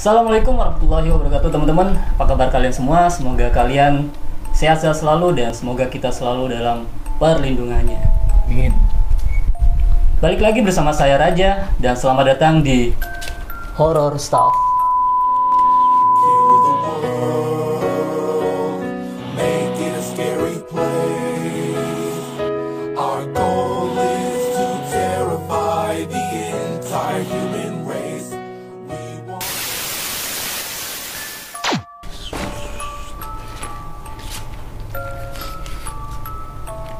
Assalamualaikum warahmatullahi wabarakatuh teman-teman. Apa kabar kalian semua? Semoga kalian sehat-sehat selalu dan semoga kita selalu dalam perlindungannya. Amin. Balik lagi bersama saya Raja dan selamat datang di Horror Stuff.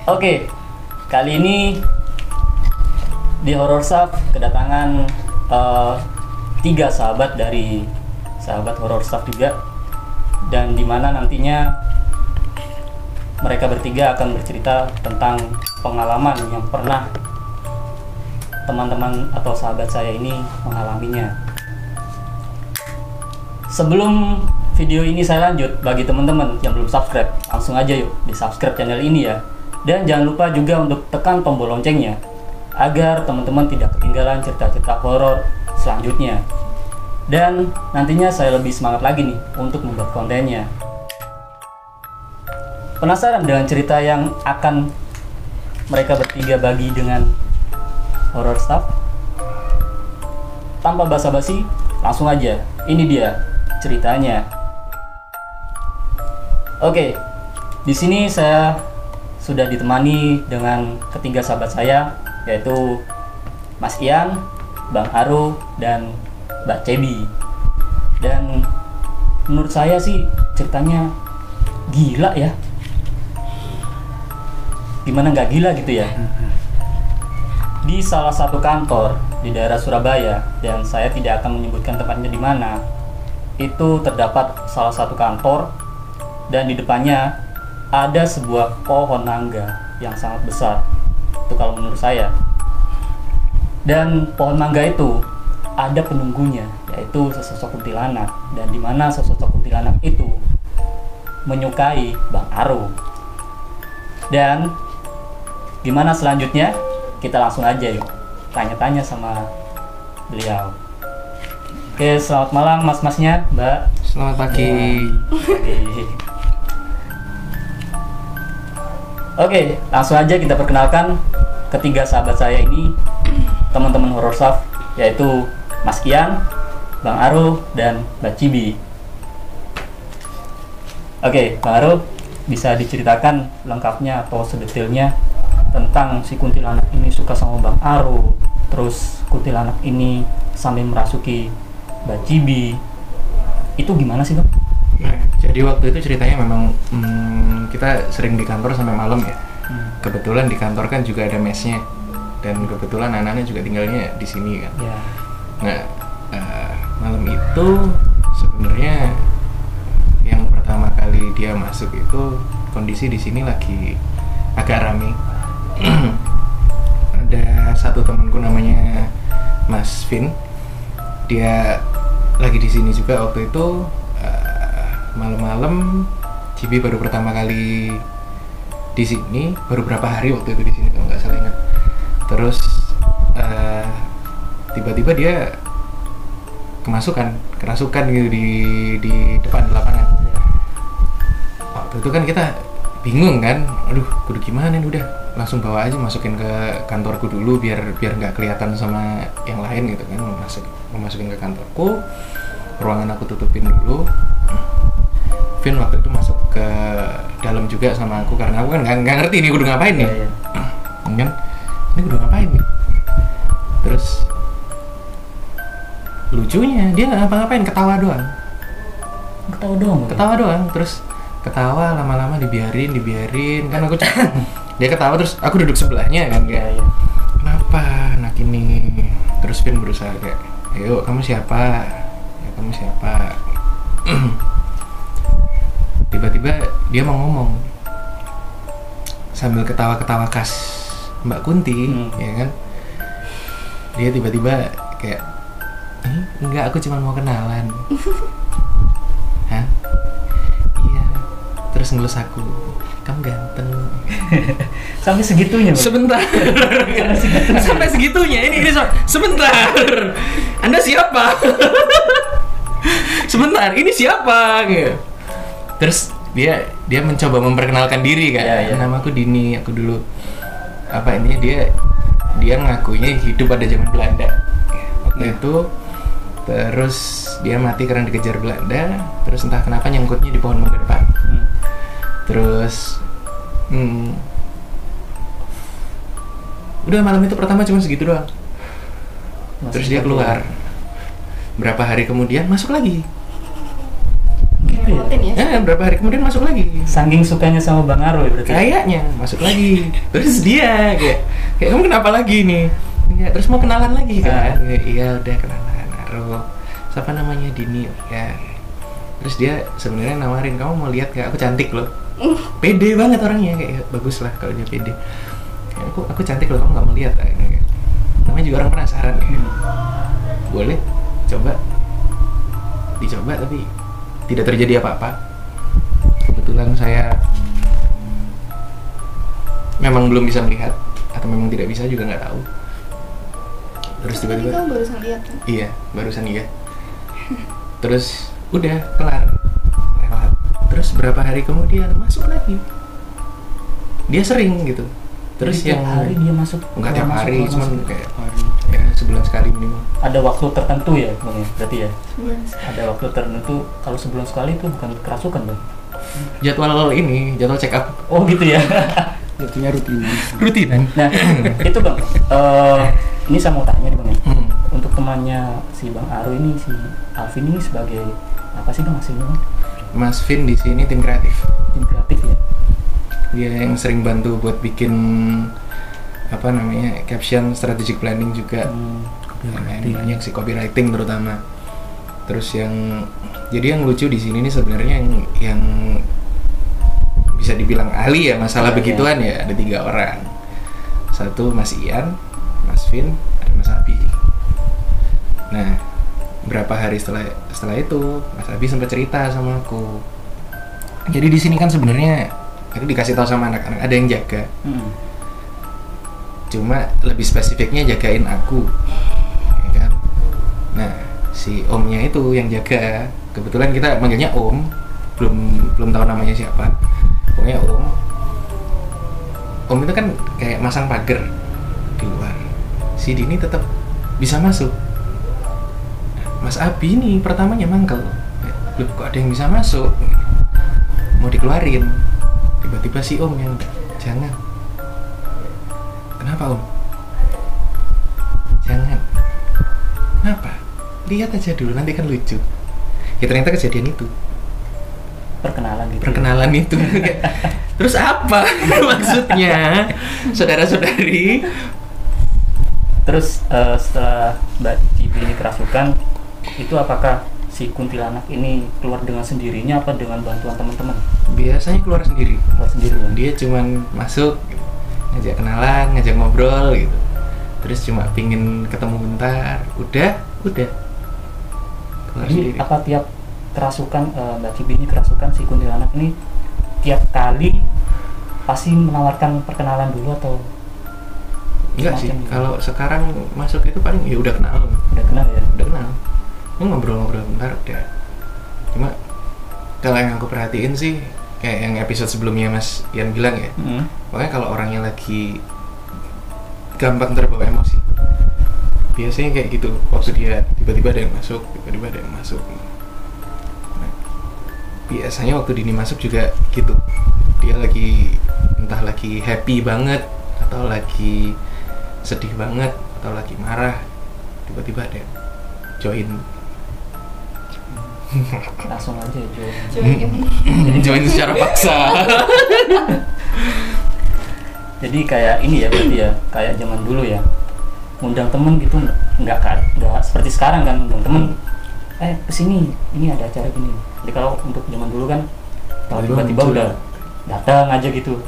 Oke, kali ini di Horror Stuff kedatangan 3 sahabat dari sahabat Horror Stuff juga, dan dimana nantinya mereka bertiga akan bercerita tentang pengalaman yang pernah teman-teman atau sahabat saya ini mengalaminya. Sebelum video ini saya lanjut, bagi teman-teman yang belum subscribe, langsung aja yuk di subscribe channel ini ya. Dan jangan lupa juga untuk tekan tombol loncengnya agar teman-teman tidak ketinggalan cerita-cerita horor selanjutnya. Dan nantinya saya lebih semangat lagi nih untuk membuat kontennya. Penasaran dengan cerita yang akan mereka bertiga bagi dengan Horror Stuff? Tanpa basa-basi, langsung aja. Ini dia ceritanya. Oke, di sini saya sudah ditemani dengan ketiga sahabat saya, yaitu Mas Ian, Bang Aru, dan Mbak Cebi. Dan menurut saya sih ceritanya gila ya. Gimana nggak gila gitu ya? Di salah satu kantor di daerah Surabaya, dan saya tidak akan menyebutkan tempatnya di mana, itu terdapat salah satu kantor, dan di depannya ada sebuah pohon mangga yang sangat besar. Itu kalau menurut saya. Dan pohon mangga itu ada penunggunya, yaitu sesosok kuntilanak. Dan di mana sesosok kuntilanak itu menyukai Bang Aru. Dan gimana selanjutnya? Kita langsung aja yuk tanya-tanya sama beliau. Oke, selamat malam mas-masnya, Mbak. Selamat pagi. Oke, langsung aja kita perkenalkan ketiga sahabat saya ini, teman-teman Horror Stuff, yaitu Mas Ian, Bang Aru, dan Mbak Cibi. Oke, Bang Aru, bisa diceritakan lengkapnya atau sedetailnya tentang si kuntilanak ini suka sama Bang Aru, terus kuntilanak ini sampai merasuki Mbak Cibi. Itu gimana sih, Bang? Nah, jadi waktu itu ceritanya memang kita sering di kantor sampai malam ya. Kebetulan di kantor kan juga ada mesnya, dan kebetulan anak-anaknya juga tinggalnya di sini kan. Ya. Nah, malam itu sebenarnya yang pertama kali dia masuk itu kondisi di sini lagi agak rame. Ada satu temanku namanya Mas Vin, dia lagi di sini juga waktu itu. Malam-malam Cibi baru pertama kali di sini, baru berapa hari waktu itu di sini kalau nggak salah ingat. Terus tiba-tiba dia kerasukan gitu di depan lapangan. Waktu itu kan kita bingung kan, aduh kudu gimana nih, udah langsung bawa aja masukin ke kantorku dulu biar nggak kelihatan sama yang lain gitu kan. Masukin ke kantorku, ruangan aku tutupin dulu. Vin waktu itu masuk ke dalam juga sama aku karena aku kan nggak ngerti nih kudu ngapain nih. Kan ini kudu ngapain nih. Terus lucunya dia nggak ngapa-ngapain, ketawa doang. Ketawa doang. Terus ketawa lama-lama dibiarin kan aku dia ketawa terus aku duduk sebelahnya kan kayak kenapa anak ini. Terus Vin berusaha kayak, ayo kamu siapa? Tiba-tiba dia mau ngomong sambil ketawa-ketawa khas Mbak Kunti, ya kan? Dia tiba-tiba kayak, enggak, aku cuma mau kenalan. Hah? Iya. Terus ngelus aku, kamu ganteng. Sampai segitunya, Bang? Sebentar. Sampai segitunya. Ini sebentar. Anda siapa? sebentar, ini siapa? Gitu. Terus dia mencoba memperkenalkan diri kan. Nama aku Dini, aku dulu dia ngakunya hidup pada zaman Belanda waktu itu. Terus dia mati karena dikejar Belanda. Terus entah kenapa nyangkutnya di pohon mangga depan. Terus udah malam itu pertama cuma segitu doang. Terus dia keluar. Berapa hari kemudian masuk lagi. Berapa hari kemudian masuk lagi. Saking sukanya sama Bang Aro ya berarti. Kayaknya masuk lagi. Terus dia kayak kamu kenapa lagi nih? Ya, terus mau kenalan lagi kan? Iya udah kenalan. Aro. Siapa namanya? Dini. Ya. Terus dia sebenarnya nawarin, kamu mau lihat gak? Aku cantik loh. Pede banget orangnya, kayak bagus lah kalau dia pede. Aku cantik loh, kamu nggak mau lihat? Namanya juga orang penasaran. Boleh coba. Dicoba tapi tidak terjadi apa-apa. Kebetulan saya memang belum bisa melihat atau memang tidak bisa juga nggak tahu. Terus tiba-tiba kamu barusan lihat kan? Iya, barusan iya. Terus udah kelar, lewat. Terus berapa hari kemudian masuk lagi. Dia sering gitu. Terus jadi yang hari dia masuk. Enggak tiap hari, cuma kayak ya sebulan sekali minimal. Ada waktu tertentu ya, Bang ya? Berarti ya? Sebulan. Ada waktu tertentu. Kalau sebulan sekali itu bukan kerasukan, Bang? Jadwal check up. Oh gitu ya. Jatuhnya Rutinan. Nah, itu Bang. Ini saya mau tanya nih Bang ya. Untuk temannya si Bang Aro ini, si Alvin ini sebagai apa sih Bang hasilnya Bang? Mas Vin di sini tim kreatif. Tim kreatif ya. Dia yang sering bantu buat bikin caption, strategic planning juga. Banyak sih, copywriting terutama. Terus jadi yang lucu di sini nih sebenarnya yang bisa dibilang ahli ya masalah begituan ya ada 3 orang. Satu Mas Ian, Mas Vin, ada Mas Abi. Nah, berapa hari setelah itu Mas Abi sempat cerita sama aku. Jadi di sini kan sebenarnya aku dikasih tahu sama anak-anak ada yang jaga. Cuma lebih spesifiknya jagain aku, ya kan? Nah, si omnya itu yang jaga. Kebetulan kita manggilnya om, belum tahu namanya siapa. Pokoknya om itu kan kayak masang pagar di luar. Si Dini tetap bisa masuk. Mas Abi nih pertamanya mangkel. Loh, kok ada yang bisa masuk? Mau dikeluarin. Tiba-tiba si om yang jangan. Kenapa om? Jangan. Kenapa? Lihat aja dulu, nanti kan lucu. Ya ternyata kejadian itu. Perkenalan gitu. Perkenalan ya? Itu. Terus apa maksudnya, saudara-saudari? Terus setelah Mbak Cibi ini kerasukan, itu apakah si kuntilanak ini keluar dengan sendirinya apa dengan bantuan teman-teman? Biasanya keluar sendiri. Keluar sendiri ya? Dia cuman masuk, gitu, ngajak kenalan, ngajak ngobrol gitu. Terus cuma pingin ketemu bentar, udah. Keluar Jadi sendiri. apa tiap kerasukan Mbak Cibi ini kerasukan si kuntilanak ini tiap kali pasti menawarkan perkenalan dulu atau? Enggak sih, semacam kalau sekarang masuk itu paling ya udah kenal. Udah kenal ya? Udah kenal. Ngobrol-ngobrol bentar udah. Cuma kalau yang aku perhatiin sih kayak yang episode sebelumnya Mas Ian bilang ya. Pokoknya kalau orangnya lagi gampang terbawa emosi. Biasanya kayak gitu. Waktu dia tiba-tiba ada yang masuk. Nah, biasanya waktu Dini masuk juga gitu. Dia entah lagi happy banget atau lagi sedih banget atau lagi marah, tiba-tiba ada join. Langsung aja join. Join secara paksa. Jadi kayak ini ya berarti ya, kayak zaman dulu ya, ngundang temen gitu nggak seperti sekarang kan, ngundang temen kesini, ini ada acara gini. Jadi kalau untuk zaman dulu kan kalau tiba-tiba udah datang aja gitu.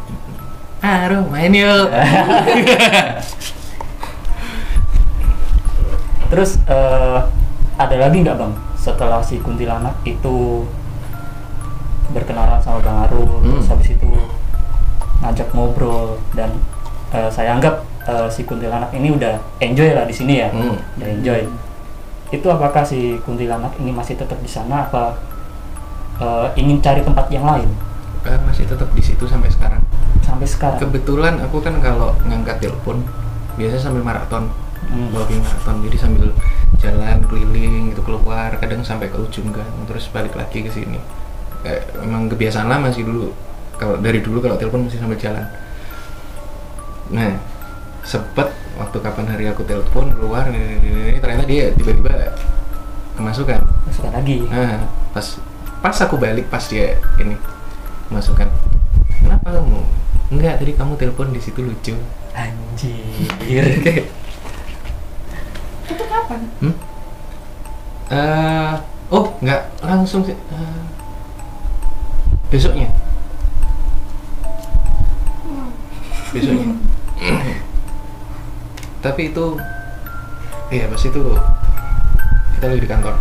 Aro main yuk. Terus ada lagi nggak Bang setelah si kuntilanak itu berkenalan sama Bang Aro, terus habis itu ngajak ngobrol dan saya anggap si kuntilanak ini udah enjoy lah di sini ya, udah enjoy. Itu apakah si kuntilanak ini masih tetap di sana apa ingin cari tempat yang lain? Masih tetap di situ sampai sekarang. Sampai sekarang. Kebetulan aku kan kalau ngangkat telepon biasanya sambil maraton, walking maraton. Jadi sambil jalan keliling itu keluar, kadang sampai ke ujung kan, terus balik lagi ke sini. Emang kebiasaan lama sih dulu. Kalau dari dulu kalau telepon mesti sambil jalan. Nah, sempet waktu kapan hari aku telepon keluar ini ternyata dia tiba-tiba kemasukan lagi. Nah, pas aku balik pas dia ini masukkan. Kenapa kamu? Enggak, tadi kamu telepon di situ lucu. Anjir. Itu kapan? Oh, enggak langsung sih. Besoknya. Besoknya. Tapi itu iya pas itu kita lagi di kantor.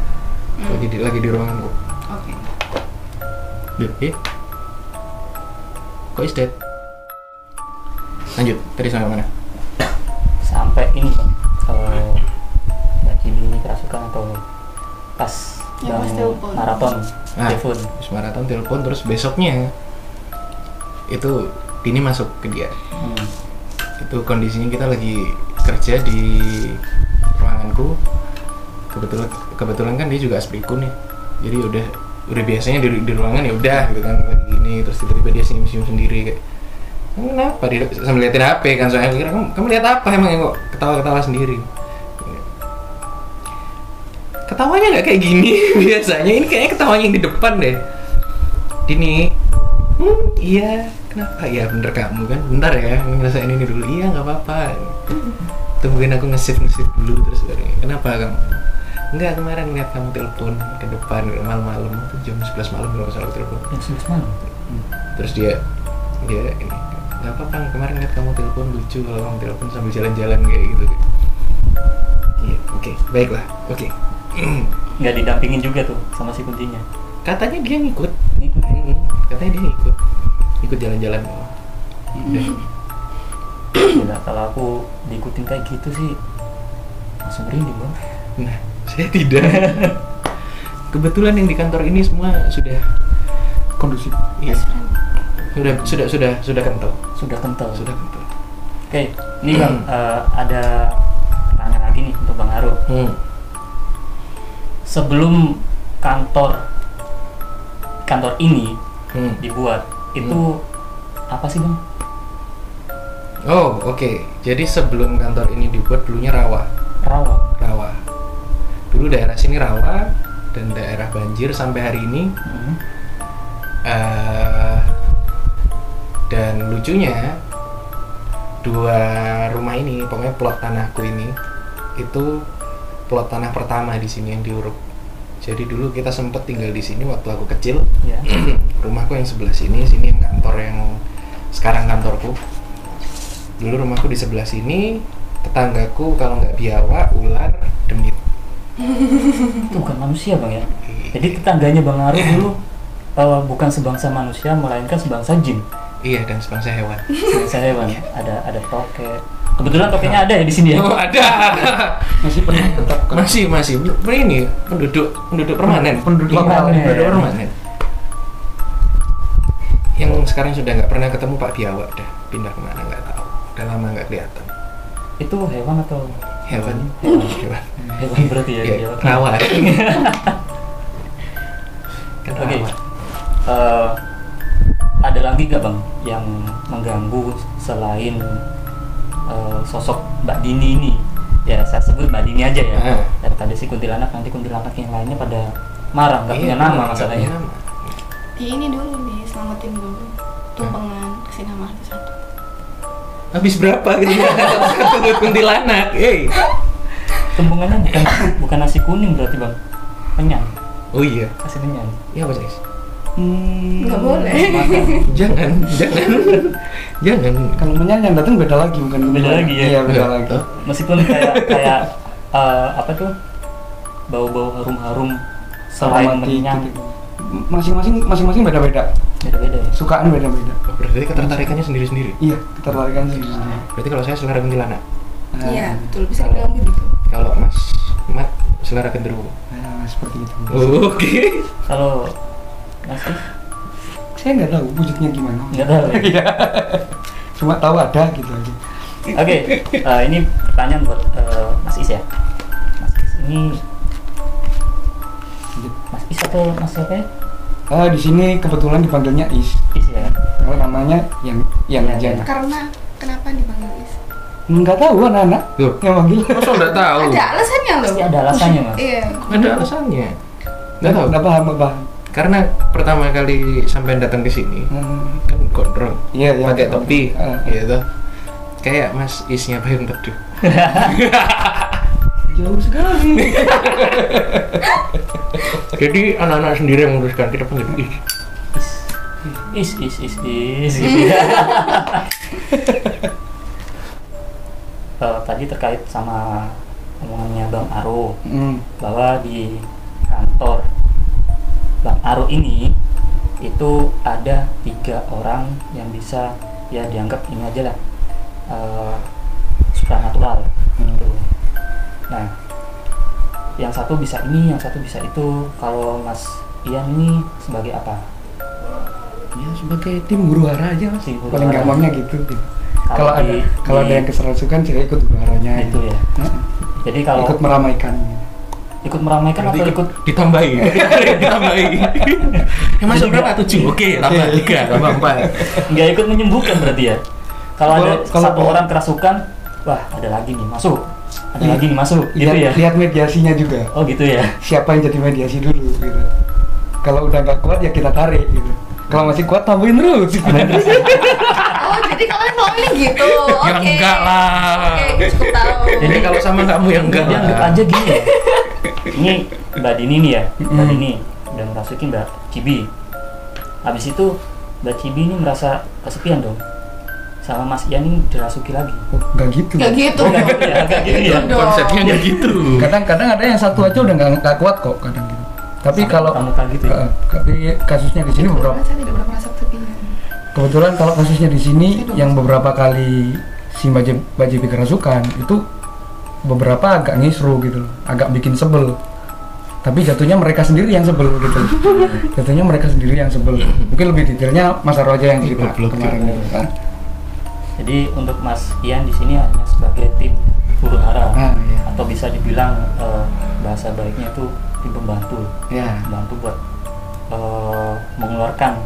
Lagi di ruanganku. Oke. Kok is dead? Lanjut, tadi sampai mana? Sampai ini Bang. Mbak Cibi ini kerasukan atau pas Ya, pas telepon. maraton telepon. Terus maraton telepon terus besoknya itu Dini masuk ke dia. Itu kondisinya kita lagi kerja di ruanganku. Kebetulan kan dia juga aspriku nih. Jadi udah biasanya di ruangan ya udah gitu kan lagi gini, terus tiba-tiba dia senyum-senyum sendiri kayak kenapa dia sambil liatin HP kan, soalnya aku kira kamu lihat apa emang ya kok ketawa-ketawa sendiri. Ketawanya nggak kayak gini biasanya, ini kayaknya ketawanya yang di depan deh. Dini, iya kenapa ya, bener kamu kan, bentar ya ngerasain ini dulu. Iya nggak apa-apa, tungguin aku nge-save dulu. Terus kenapa kamu? Enggak, kemarin lihat kamu telepon ke depan malam-malam itu jam 11 malam kalau salah telepon. Jam 11 malam. Terus dia ini nggak apa-apa, kemarin lihat kamu telepon lucu kalau kamu telepon sambil jalan-jalan kayak gitu. Iya, oke, baiklah, oke. Nggak didampingin juga tuh sama si kuntinya. Katanya dia ngikut. Katanya dia ikut jalan-jalan. Gila, kalau aku diikutin kayak gitu sih langsung merinding Bang. Nah, saya tidak. Kebetulan yang di kantor ini semua sudah kondusif. Iya. Sudah kental. Sudah kental. Oke, ini Bang, ada pertanyaan lagi nih untuk Bang Aro. Sebelum kantor ini dibuat, itu apa sih Bang? Oh, oke. Jadi sebelum kantor ini dibuat dulunya rawa. Dulu daerah sini rawa dan daerah banjir sampai hari ini. Dan lucunya dua rumah ini, pokoknya plot tanahku ini itu plot tanah pertama di sini yang diuruk. Jadi dulu kita sempet tinggal di sini waktu aku kecil. Rumahku yang sebelah sini yang kantor yang sekarang kantorku. Dulu rumahku di sebelah sini, tetanggaku kalau nggak biawak, ular, demit. Itu bukan manusia Bang ya? Jadi tetangganya Bang Aro dulu bukan sebangsa manusia, melainkan sebangsa jin. Iya, dan sebangsa hewan. Sebangsa hewan. Ada tokek. Kebetulan tokeknya ada ya di sini ya? Oh, ada. Masih pernah tetap Masih. Ini penduduk permanen. Penduduk permanen. Yang sekarang sudah nggak pernah ketemu Pak Biawak, dah pindah kemana nggak tahu. Udah lama nggak kelihatan. Itu hewan atau? Hewan. Hewan berarti ya? Iya, rawa. Oke. Ada lagi gak Bang yang mengganggu selain sosok Mbak Dini ini? Ya saya sebut Mbak Dini aja ya. Daripada si kuntilanak, nanti kuntilanak yang lainnya pada marah, nggak punya nama masalahnya. Di ini dulu nih, selamatin dulu. Tumpengan Sinamarta 1. Habis berapa gitu? Satu buat kuntilanak. Tumpengannya bukan nasi kuning berarti Bang. Menyan. Oh iya. Nasi menyan. Iya apa sih? Nggak boleh. Jangan. Kalau menyan yang datang beda lagi, bukan Beda lagi ya? Iya, beda lagi. Meskipun kayak apa tuh, bau-bau harum-harum selain Aromati menyan. gitu. Masing-masing beda-beda. Beda-beda ya. Sukaan beda-beda. Oh, berarti ketertarikannya sendiri-sendiri. Iya, ketertarikan sendiri. Berarti kalau saya selera kuntilanak. Iya, betul, bisa dibilang begitu. Kalau Mas Mat selera genderuwo. Nah, seperti itu. Oke. Kalau Mas Is Saya nggak tahu wujudnya gimana. nggak tahu ya? Iya. Cuma tahu ada gitu aja. Oke, ini pertanyaan buat Mas Is ya. Mas Is ini Mas Is atau Mas siapa ya? Di sini kebetulan dipanggilnya Is. Is ya. Kalau namanya yang Iya, aja. iya. Karena kenapa dipanggil Is? Nggak tahu anak-anak Loh. yang manggil. Masa nggak tahu? Ada alasannya loh. Pasti ada alasannya Mas. Iya. Ada alasannya. Nggak tahu. Nggak paham, nggak paham. Karena pertama kali sampai datang ke sini kan gondrong, Iya, iya. pakai topi, Ah. gitu. Kayak Mas Isnya payung teduh. Jauh sekali. Jadi anak-anak sendiri yang memutuskan kita panggil Is. Is gitu ya. Tadi terkait sama omongannya Bang Aro bahwa di kantor Bang Aro ini itu ada 3 orang yang bisa ya dianggap ini aja lah supranatural gitu. Nah, yang satu bisa ini, yang satu bisa itu. Kalau Mas Ian ini sebagai apa? Ya sebagai tim guru hara aja Mas. Tim guru Paling hara. gampangnya gitu. Kalau Kalau ada yang keserasukan saya ikut guru haranya. itu ya. Jadi kalau Ikut meramaikan. ikut meramaikan atau ikut ditambahi. Ditambahi. Yang masuk berapa? 7. Oke, tambah 3, tambah 4. nggak ikut menyembuhkan berarti ya? Kalau ada Kalau- satu orang kerasukan, wah ada lagi nih masuk, ada lagi nih masuk, gitu ya? Lihat mediasinya juga. Oh gitu ya. Siapa yang jadi mediasi dulu gitu. Kalau udah nggak kuat ya kita tarik gitu. Kalau masih kuat tambahin terus. Oh, jadi kalian ngomongnya gitu. Oke. Ya enggak lah. Oke, cukup tahu. Jadi kalau sama kamu yang enggak Jadi anggap lah. aja gini ya. Ini Mbak Dini nih ya, Mbak Dini udah merasukin Mbak Cibi. Habis itu Mbak Cibi ini merasa kesepian dong. Sama Mas Ian ini dirasuki lagi. Oh, nggak gitu. Gak gitu. Oh, nggak gitu ya, nggak gitu ya. dong. Konsepnya enggak gitu. Kadang-kadang ada yang satu aja udah nggak kuat kok kadang gitu. Tapi Sampai kalau muka gitu ya. tapi kasusnya di sini beberapa. Saya tidak pernah merasa kesepian. Kebetulan kalau kasusnya di sini yang beberapa kali si Mbak JB kerasukan itu beberapa agak ngisru gitu, agak bikin sebel. Tapi jatuhnya mereka sendiri yang sebel gitu. Jatuhnya mereka sendiri yang sebel. Mungkin lebih detailnya Mas Aro aja yang cerita Goblok kemarin juga. itu kan. Jadi untuk Mas Ian di sini hanya sebagai tim huru hara Iya. atau bisa dibilang bahasa baiknya itu tim pembantu, Ya, membantu buat mengeluarkan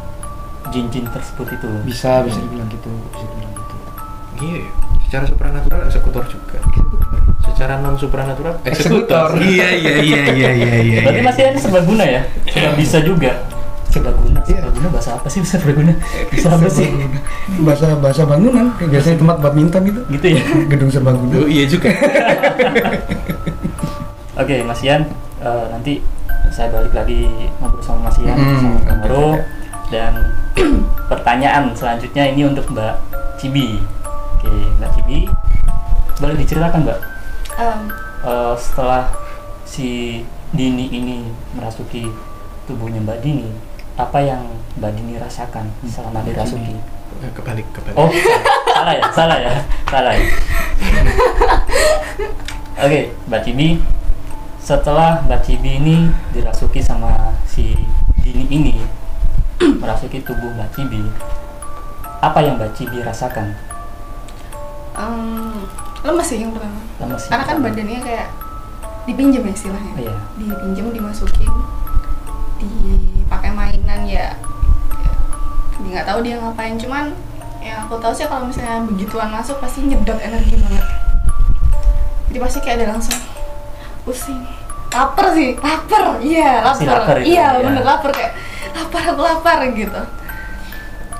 jin-jin tersebut itu. bisa dibilang gitu, bisa dibilang gitu. Iya, secara supranatural eksekutor juga. Secara non supranatural Eksekutor. Iya. Berarti Mas Ian serbaguna ya? Serba bisa juga. Serbaguna, serbaguna bahasa apa sih serbaguna? Bisa apa sih? Bahasa bangunan, kayak biasanya tempat badminton gitu. Gitu ya. Gedung serbaguna. Oh iya juga. Oke, Mas Ian, nanti saya balik lagi ngobrol sama Mas Ian, sama Bang oke, Aro, oke. dan pertanyaan selanjutnya ini untuk Mbak Cibi. Oke, Mbak Cibi, boleh diceritakan Mbak, setelah si Dini ini merasuki tubuhnya Mbak Dini, apa yang Mbak Dini rasakan selama dirasuki? Kebalik. Oh, salah ya. Oke, Mbak Cibi, setelah Mbak Cibi ini dirasuki sama si Dini ini, merasuki tubuh Mbak Cibi, apa yang Mbak Cibi rasakan? Lemes sih yang pertama. Lemes sih Karena kan pertama. badannya kayak dipinjam ya istilahnya. Iya. Dipinjam, dimasukin, dipakai mainan ya. Dia nggak tahu dia ngapain, cuman yang aku tahu sih kalau misalnya begituan masuk pasti nyedot energi banget. Jadi pasti kayak ada langsung pusing, lapar, iya Pasti lapar lapar, itu, iya ya. bener lapar, kayak aku lapar gitu.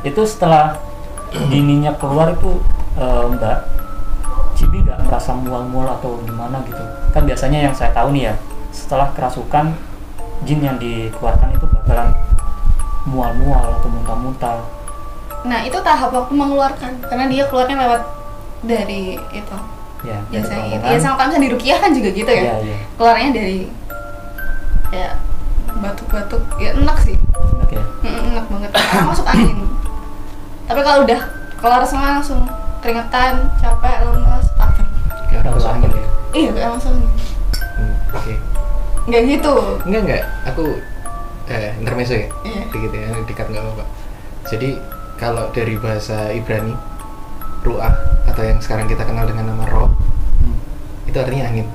Itu setelah Dininya keluar itu Mbak Cibi nggak merasa mual-mual atau gimana gitu? Kan biasanya yang saya tahu nih ya, setelah kerasukan jin yang dikeluarkan itu bakalan mual-mual atau muntah-muntah. Nah itu tahap waktu mengeluarkan, karena dia keluarnya lewat dari itu Ya, biasanya itu. Ya sama kan di rukiah kan juga gitu ya. Iya. Keluarnya dari ya batuk-batuk, ya enak sih. Enak ya. Enak banget. Karena masuk angin. Tapi kalau udah kelar semua langsung keringetan, capek, lemes, lapar. Kayak Kalau masuk angin ya. Iya kayak masuk angin. Oke. nggak gitu. Enggak. Aku intermezzo ya. Iya. Dikit ya, dekat nggak apa-apa. Jadi kalau dari bahasa Ibrani, ruah atau yang sekarang kita kenal dengan nama roh, itu artinya angin.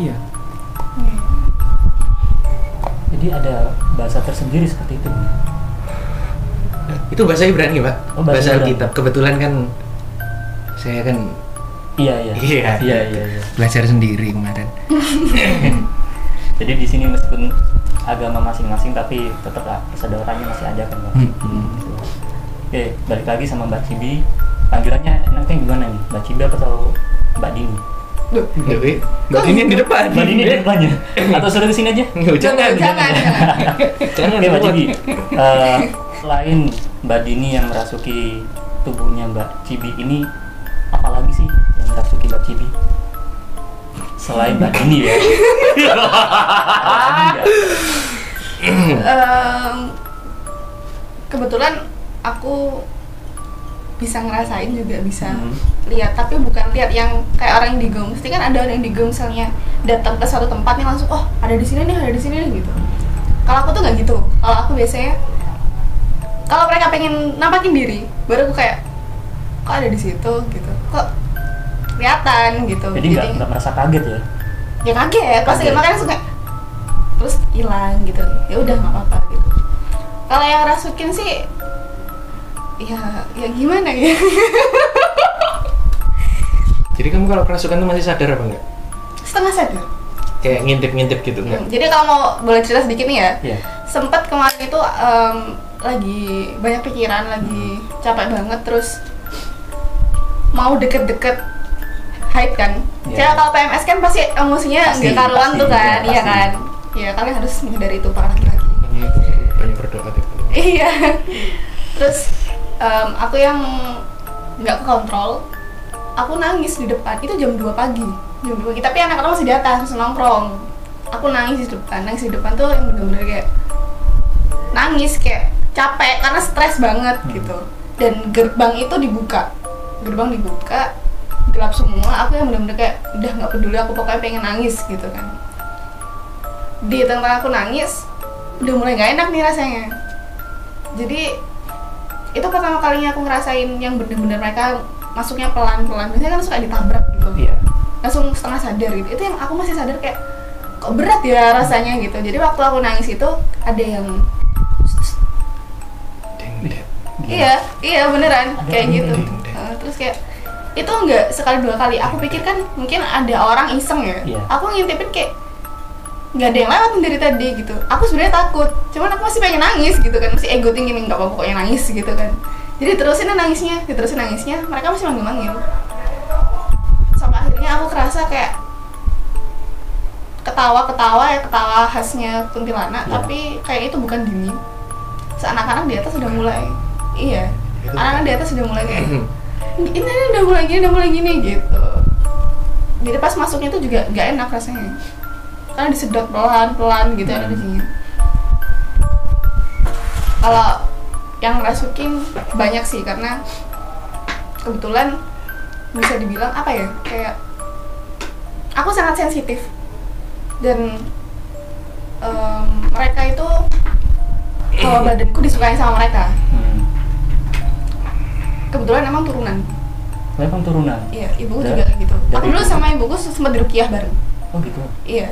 Iya. Jadi ada bahasa tersendiri seperti itu. Itu bahasa Ibrani, Pak. Oh, bahasa Ibrani. Alkitab. Kebetulan kan saya kan Iya. belajar sendiri kemarin. Jadi di sini meskipun agama masing-masing tapi tetap lah persaudaranya masih ada kan, Mbak. Gitu. Oke, balik lagi sama Mbak Cibi. Panggilannya enaknya gimana nih? Mbak Cibi atau Mbak Dini? Duh, Tapi Mbak Dini yang di depan. Mbak Dini di depannya. Atau suruh ke sini aja? Jangan. jangan. Oke, Mbak Cibi. Selain Mbak Dini yang merasuki tubuhnya Mbak Cibi ini, apalagi sih yang merasuki Mbak Cibi? Selain Mbak Dini ya. Kebetulan aku bisa ngerasain juga bisa lihat, tapi bukan lihat yang kayak orang yang digem. Mesti kan ada orang yang digem, misalnya datang ke suatu tempat nih langsung, oh ada di sini nih gitu. Kalau aku tuh nggak gitu. Kalau aku biasanya kalau mereka pengen nampakin diri, baru aku kayak kok ada di situ gitu, kok kelihatan gitu. Jadi nggak merasa kaget ya? Ya kaget, pasti makanya suka terus hilang gitu. Ya udah nggak apa-apa gitu. Kalau yang rasukin sih ya gimana ya? Jadi kamu kalau kerasukan tuh masih sadar apa enggak? Setengah sadar. Kayak ngintip-ngintip gitu enggak? Jadi kalau mau boleh cerita sedikit nih ya. Iya. Sempet kemarin itu lagi banyak pikiran, lagi capek banget, terus mau deket-deket haid kan. Iya. Kalau PMS kan pasti emosinya Pasti, nggak karuan pasti, tuh kan, iya, iya pasti. kan. Ya kalian harus menghindari itu para laki-laki. Banyak berdoa deh. Iya. Terus aku yang nggak kekontrol, aku nangis di depan. Itu jam 2 pagi. Tapi anak-anak masih di atas, masih nongkrong. Aku nangis di depan tuh yang bener-bener kayak nangis, kayak capek karena stres banget gitu. Dan gerbang dibuka, gelap semua. Aku yang bener-bener kayak udah nggak peduli, aku pokoknya pengen nangis gitu kan. Di tengah aku nangis, udah mulai nggak enak nih rasanya. Jadi itu pertama kalinya aku ngerasain yang bener-bener mereka masuknya pelan-pelan. Biasanya kan suka ditabrak gitu. Iya. Langsung setengah sadar gitu. Itu yang aku masih sadar kayak kok berat ya rasanya gitu. Jadi waktu aku nangis itu ada yang iya beneran kayak gitu. Terus kayak itu enggak sekali dua kali. Aku pikir kan mungkin ada orang iseng ya. Iya. Aku ngintipin kayak nggak ada yang lewat dari tadi gitu. Aku sebenarnya takut, cuman aku masih pengen nangis gitu kan, masih ego tinggi nih, nggak apa-apa pokoknya nangis gitu kan. Jadi diterusin nangisnya, mereka masih manggil-manggil. Sampai akhirnya aku kerasa kayak ketawa khasnya kuntilanak, Iya. tapi kayak itu bukan Dini. Anak-anak di atas sudah mulai, iya, anak-anak di atas sudah mulai kayak ini udah mulai gini gitu. Jadi pas masuknya itu juga nggak enak rasanya. Karena disedot pelan-pelan gitu energinya. Kalau yang rasukin banyak sih, karena kebetulan bisa dibilang apa ya, kayak aku sangat sensitif dan mereka itu kalau badanku disukai sama mereka. Kebetulan emang turunan. Memang turunan. Iya, ibuku juga kayak gitu. Aku dulu sama ibuku sempat diruqyah bareng. Oh gitu. Iya,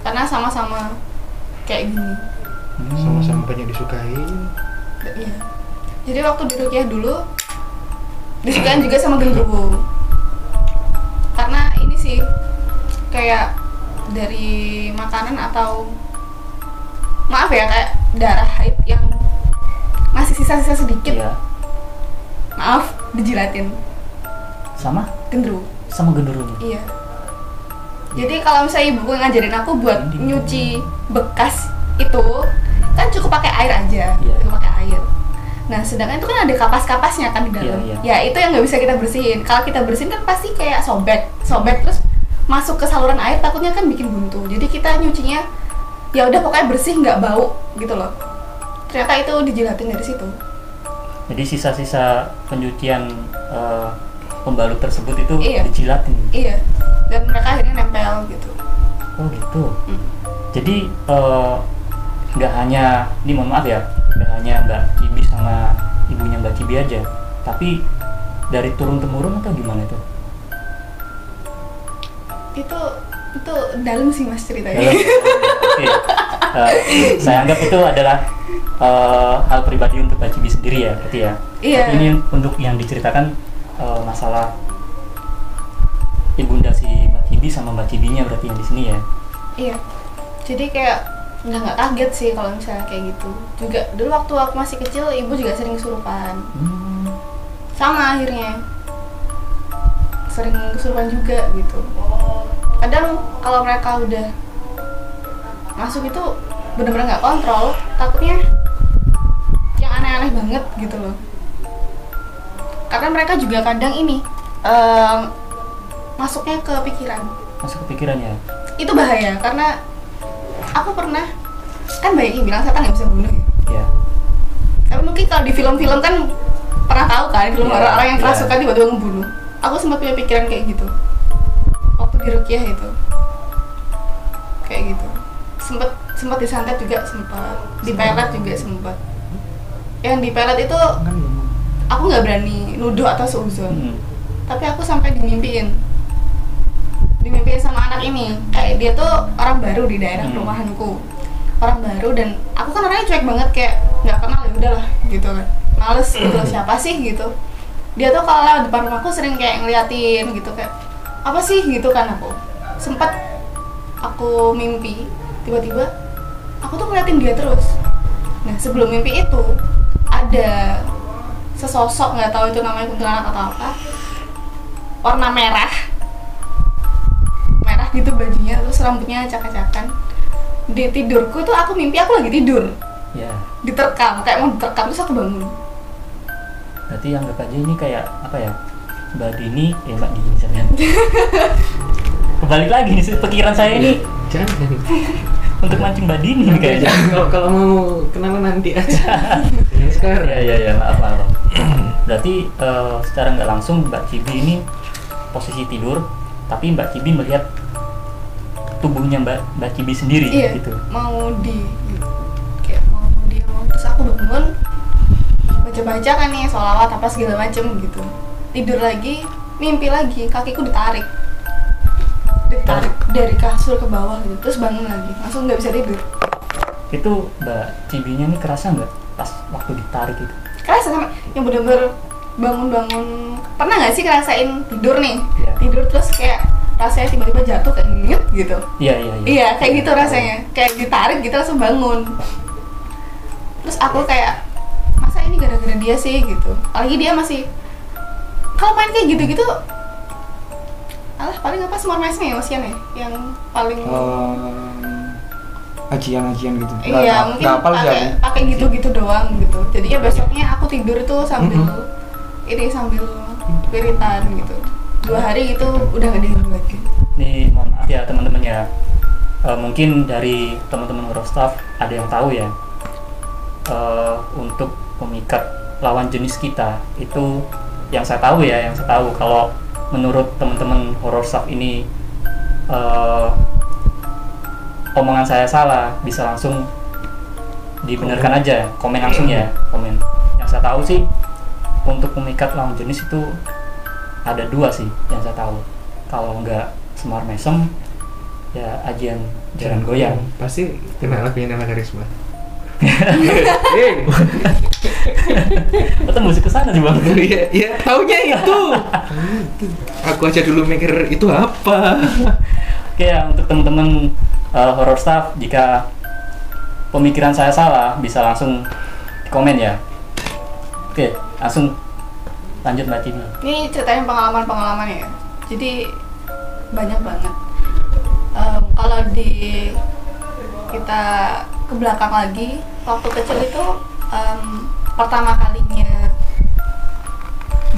karena sama-sama kayak gini. Sama-sama banyak disukai. Iya. Jadi waktu diruqyah dulu disukain juga sama genderuwo. Karena ini sih kayak dari makanan atau maaf ya, kayak darah haid yang masih sisa-sisa sedikit. Iya. Maaf, dijilatin Sama genderuwo. genderuwo. Iya. Jadi kalau misalnya ibuku ngajarin aku buat nyuci bekas itu kan cukup pakai air aja, Iya. cukup pakai air. Nah, sedangkan itu kan ada kapas-kapasnya kan di dalam. Iya. Ya itu yang nggak bisa kita bersihin. Kalau kita bersihin kan pasti kayak sobek terus masuk ke saluran air, takutnya kan bikin buntu. Jadi kita nyucinya ya udah pokoknya bersih, nggak bau gitu loh. Ternyata itu dijilatin dari situ. Jadi sisa-sisa pencucian pembalut tersebut itu Iya. dijilatin. Iya, dan mereka akhirnya nempel gitu. Oh gitu. Jadi nggak hanya, ini mohon maaf ya, nggak hanya Mbak Cibi sama ibunya Mbak Cibi aja, tapi dari turun temurun atau gimana itu? Itu dalam sih Mas ceritanya. Oke. Saya anggap itu adalah hal pribadi untuk Mbak Cibi sendiri ya, berarti ya. Iya. Tapi ini untuk yang diceritakan masalah ibunda si Mbak Cibi sama Mbak Cibinya berarti yang di sini ya. Iya. Jadi kayak nggak kaget sih kalau misalnya kayak gitu. Juga dulu waktu aku masih kecil, ibu juga sering kesurupan. Sama akhirnya. Sering kesurupan juga gitu. Kadang kalau mereka udah masuk itu bener-bener nggak kontrol, takutnya yang aneh-aneh banget gitu loh. Karena mereka juga kadang ini masuknya ke pikiran. Masuk ke pikiran ya. Itu bahaya karena aku pernah, kan banyak yang bilang setan nggak bisa bunuh ya. Ya. Tapi mungkin kalau di film-film kan pernah tahu kan, film Iya, orang-orang yang iya. kerasukan tiba-tiba ngebunuh. Aku sempat punya pikiran kayak gitu waktu di Ruqyah itu, kayak gitu. Sempat disantet juga, sempat dipelet juga sempat. Yang dipelet itu aku nggak berani nuduh atau seuzon, tapi aku sampai dimimpiin sama anak ini. Kayak dia tuh orang baru di daerah perumahanku, orang baru, dan aku kan orangnya cuek banget, kayak nggak kenal ya udahlah gitu kan, males gitu loh, siapa sih gitu. Dia tuh kalau lewat depan rumahku sering kayak ngeliatin gitu, kayak apa sih gitu kan. Aku sempet aku mimpi tiba-tiba aku tuh ngeliatin dia terus. Nah sebelum mimpi itu ada sesosok, nggak tahu itu namanya kuntilanak atau apa, warna merah gitu bajunya, terus rambutnya acak-acakan. Di tidurku tuh aku mimpi aku lagi tidur, Ya. diterkam, kayak mau diterkam, terus aku bangun. Berarti anggap aja ini kayak apa ya? Mbak Dini, Mbak Dini misalnya. Kebalik lagi nih pikiran saya ini Jangan. untuk mancing Mbak Dini nih kayaknya. Kalau mau kenalan nanti aja. Yang sekarang. Ya, maaf. Berarti secara nggak langsung Mbak Cibi ini posisi tidur, tapi Mbak Cibi melihat tubuhnya Mbak Cibi sendiri Iya, gitu. Kayak mau dia mau, terus aku bangun, baca-baca kan nih sholawat apa segala macem gitu. Tidur lagi, mimpi lagi, kakiku ditarik dari kasur ke bawah gitu, terus bangun lagi, langsung nggak bisa tidur. Itu Mbak Cibinya ini kerasa nggak pas waktu ditarik itu? Kerasa sama yang bener-bener bangun-bangun. Pernah nggak sih ngerasain tidur nih? Iya. Tidur terus kayak rasanya tiba-tiba jatuh kayak nyet gitu. Iya. Kayak gitu rasanya, kayak ditarik gitu langsung bangun. Terus aku kayak, masa ini gara-gara dia sih gitu. Apalagi dia masih, kalau main kayak gitu-gitu, alah paling apa Semar Mesme ya Mas Yan ya, yang paling Ajian-ajian gitu. iya mungkin nggak hafal sih aku. pakai gitu-gitu doang gitu. Jadinya besoknya aku tidur itu sambil sambil wiritan gitu. 2 hari gitu udah nggak diganggu lagi. Nih mohon maaf ya teman-teman ya. Mungkin dari teman-teman Horror Staff ada yang tahu ya. Untuk memikat lawan jenis kita itu yang saya tahu kalau menurut teman-teman Horror Staff ini omongan saya salah, bisa langsung dibenarkan aja, komen langsung ya, komen. Yang saya tahu sih untuk memikat lawan jenis itu ada 2 sih yang saya tahu. Kalau nggak Semar Mesem ya ajian jalan goyang. Pasti kenal lagunya Nela Karisma. Betul musik kesana sih bang. Iya, taunya itu. Aku aja dulu mikir itu apa. Oke ya, untuk teman-teman Horror Staff, jika pemikiran saya salah bisa langsung komen ya. Oke, langsung lanjut Mbak Cibi. Ini ceritain pengalaman ya. Jadi banyak banget. Kalau kita ke belakang lagi, waktu kecil itu pertama kalinya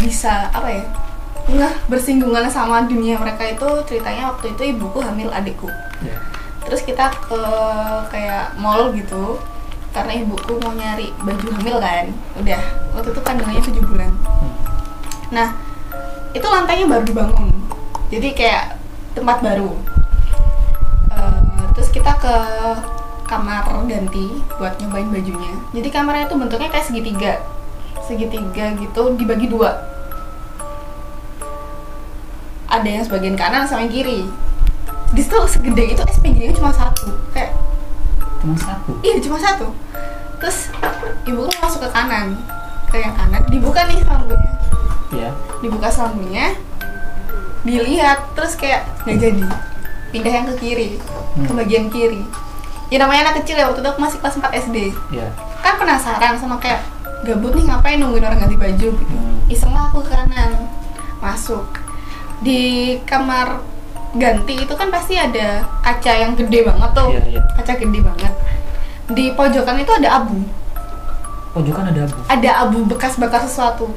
bisa bersinggungan sama dunia mereka itu ceritanya waktu itu ibuku hamil adikku. Ya. Terus kita ke kayak mall gitu karena ibuku mau nyari baju hamil kan. Udah, waktu itu kandungannya 7 bulan. Nah, itu lantainya baru dibangun. Jadi kayak tempat baru. Terus kita ke kamar ganti buat nyobain bajunya. Jadi kamarnya itu bentuknya kayak segitiga gitu, dibagi dua. Ada yang sebagian kanan sama yang kiri. Di situ segede itu SPG-nya cuma satu, kayak Cuma satu. iya cuma satu. Terus ibuku masuk ke kanan, ke yang kanan, dibuka nih selambungnya, Ya. dibuka selambungnya, dilihat, terus kayak nggak jadi, pindah yang ke kiri, ke bagian kiri. Ya namanya anak kecil ya, waktu itu aku masih kelas 4 SD. Ya. Kan penasaran sama kayak gabut nih ngapain nungguin orang ganti baju gitu. Iseng lah aku ke kanan, masuk. Di kamar ganti itu kan pasti ada kaca yang gede banget tuh. Iya, iya. Kaca gede banget. Di pojokan itu ada abu. Pojokan ada abu. Ada abu bekas-bekas sesuatu.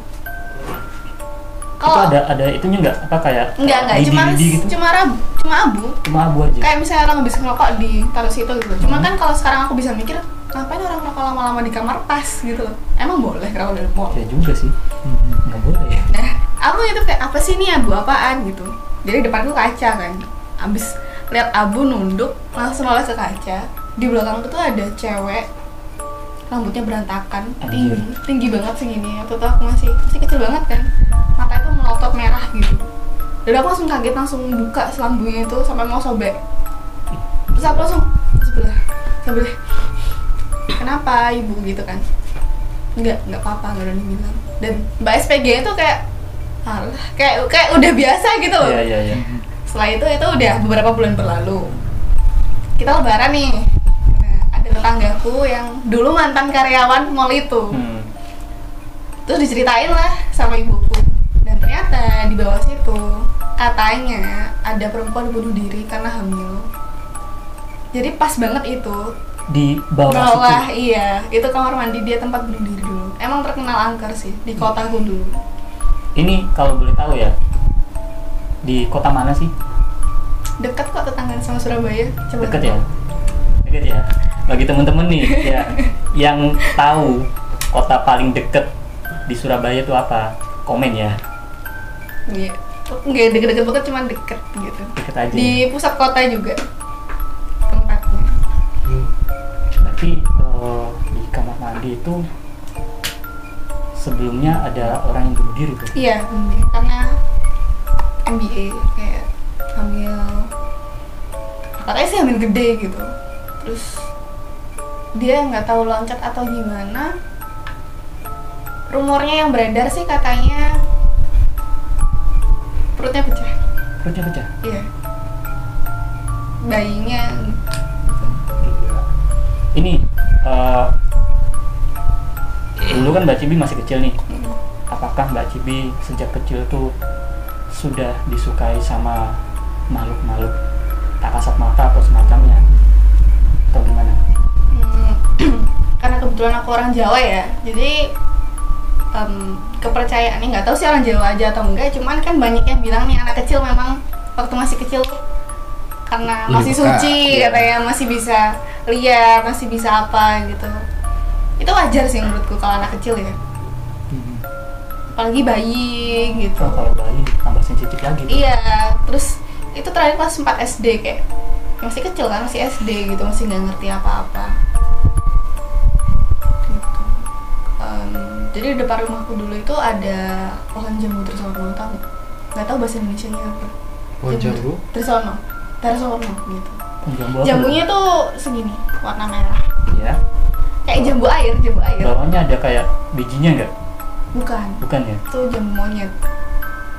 Itu ada itunya nggak? Apa kayak enggak, lidi gitu? cuma abu. Cuma abu aja. Kayak misalnya orang habis ngerokok ditaruh situ gitu. Cuman kan kalau sekarang aku bisa mikir, ngapain orang ngerokok lama-lama di kamar pas gitu loh. Emang boleh kalau dari mall? Ya juga sih. Nggak boleh ya. Nah, aku itu kayak apa sih ini abu apaan gitu. Jadi depanku kaca kan. Abis lihat abu nunduk, langsung oleh ke kaca. Di belakangku tuh ada cewek, rambutnya berantakan, tinggi banget segini. Waktu itu aku masih kecil banget kan. Mata itu melotot merah gitu. Dan aku langsung kaget, langsung buka selambungnya itu sampai mau sobek. Terus aku langsung sebelah. Kenapa ibu gitu kan? Enggak apa-apa, enggak ada yang bilang. Dan Mbak SPG itu kayak alah, kayak udah biasa gitu loh. Iya. Setelah itu udah beberapa bulan berlalu. Kita lebaran nih. Nah, ada tetanggaku yang dulu mantan karyawan mall itu. Terus diceritain lah sama ibuku. Dan ternyata di bawah situ katanya ada perempuan bunuh diri karena hamil. Jadi pas banget itu. Di bawah situ. Iya, itu kamar mandi dia tempat bunuh diri dulu. Emang terkenal angker sih di kotaku dulu. Ini kalau boleh tahu ya, di kota mana sih? Dekat kok tetanggaan sama Surabaya. Coba Deket ya. Bagi temen-temen nih ya, yang tahu kota paling deket di Surabaya itu apa? Komen ya. Iya. Nggak deket-deket banget, cuma deket gitu. Deket aja. Di pusat kota juga tempatnya. Berarti di kamar mandi itu sebelumnya ada orang yang bunuh diri tuh. Iya, karena MBA kayak hamil. Katanya sih hamil gede gitu. Terus dia nggak tahu loncat atau gimana. Rumornya yang beredar sih katanya perutnya pecah. Perutnya pecah. Iya. Bayinya Ini dulu kan Mbak Cibi masih kecil nih. Apakah Mbak Cibi sejak kecil tuh sudah disukai sama makhluk-makhluk tak kasat mata atau semacamnya? Atau gimana? karena kebetulan aku orang Jawa ya, jadi kepercayaannya nggak tahu sih orang Jawa aja atau enggak, cuman kan banyak yang bilang nih anak kecil memang waktu masih kecil karena masih suci katanya, masih bisa lihat, masih bisa apa gitu. Itu wajar sih menurutku kalau anak kecil ya, apalagi bayi gitu. Oh, kalau bayi tambah sensitif lagi tuh. Iya, terus itu terakhir kelas 4 SD kayak masih kecil kan, masih SD gitu, masih nggak ngerti apa-apa gitu. Jadi di depan rumahku dulu itu ada pohon jambu Trisono, tahu nggak tahu bahasa Indonesianya apa. Pohon jambu? Trisono gitu. Jambu apa? Jambunya tuh segini, warna merah, Ya. kayak jambu air. Bawahnya ada kayak bijinya nggak? Bukan Ya. itu jambu monyet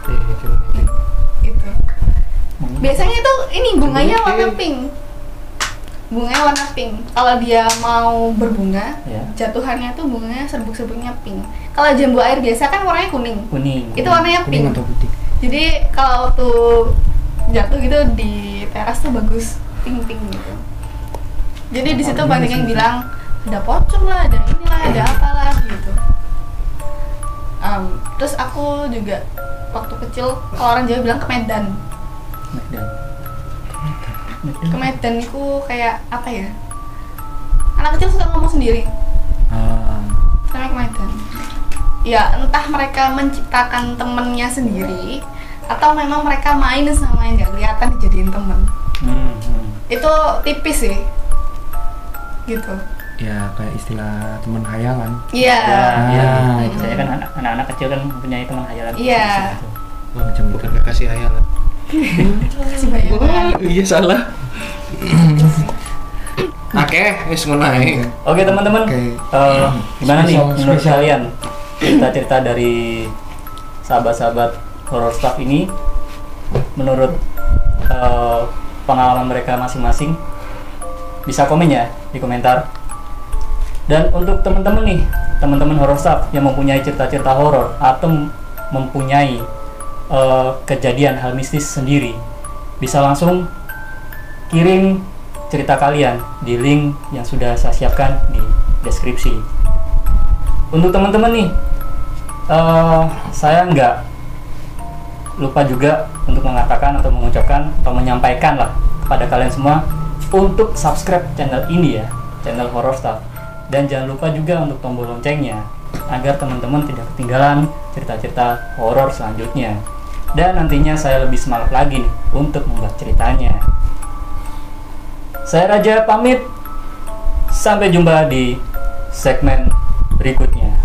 Itu. gitu. Biasanya tuh ini bunganya warna pink. Bunganya warna pink. Kalau dia mau berbunga, Ya. jatuhannya tuh bunganya serbuk-serbuknya pink. Kalau jambu air biasa kan warnanya kuning. Kuning. Itu warnanya Kuning pink. atau putih? Jadi kalau tuh jatuh gitu di teras tuh bagus pink gitu. Jadi di situ banyak yang bilang ada pocong lah, ada inilah, ada apalah gitu. Terus aku juga waktu kecil kalau orang Jawa bilang ke Medan. Ke Medan itu kayak apa ya? Anak kecil suka ngomong sendiri. Sama ke Medan. Ya entah mereka menciptakan temennya sendiri atau memang mereka main sama yang nggak kelihatan dijadiin temen. Itu tipis sih gitu. Ya kayak istilah teman hayalan. Iya. Ya, itu. saya kan anak-anak kecil kan mempunyai teman hayalan. Iya. Macam bukan kekasih hayalan. Kasih bayangan. Iya salah. Oke, wis ngono ae. Oke teman-teman, Oke. gimana nih Spesial- menurut spesial. kalian cerita-cerita dari sahabat-sahabat horror stuff ini menurut pengalaman mereka masing-masing? Bisa komen ya di komentar. Dan untuk teman-teman nih, teman-teman horror stuff yang mempunyai cerita-cerita horor atau mempunyai kejadian hal mistis sendiri, bisa langsung kirim cerita kalian di link yang sudah saya siapkan di deskripsi. Untuk teman-teman nih, saya nggak lupa juga untuk mengatakan atau mengucapkan atau menyampaikan lah kepada kalian semua untuk subscribe channel ini ya, channel Horror Stuff, dan jangan lupa juga untuk tombol loncengnya agar teman-teman tidak ketinggalan cerita-cerita horor selanjutnya. Dan nantinya saya lebih semangat lagi nih untuk membuat ceritanya. Saya Raja pamit, sampai jumpa di segmen berikutnya.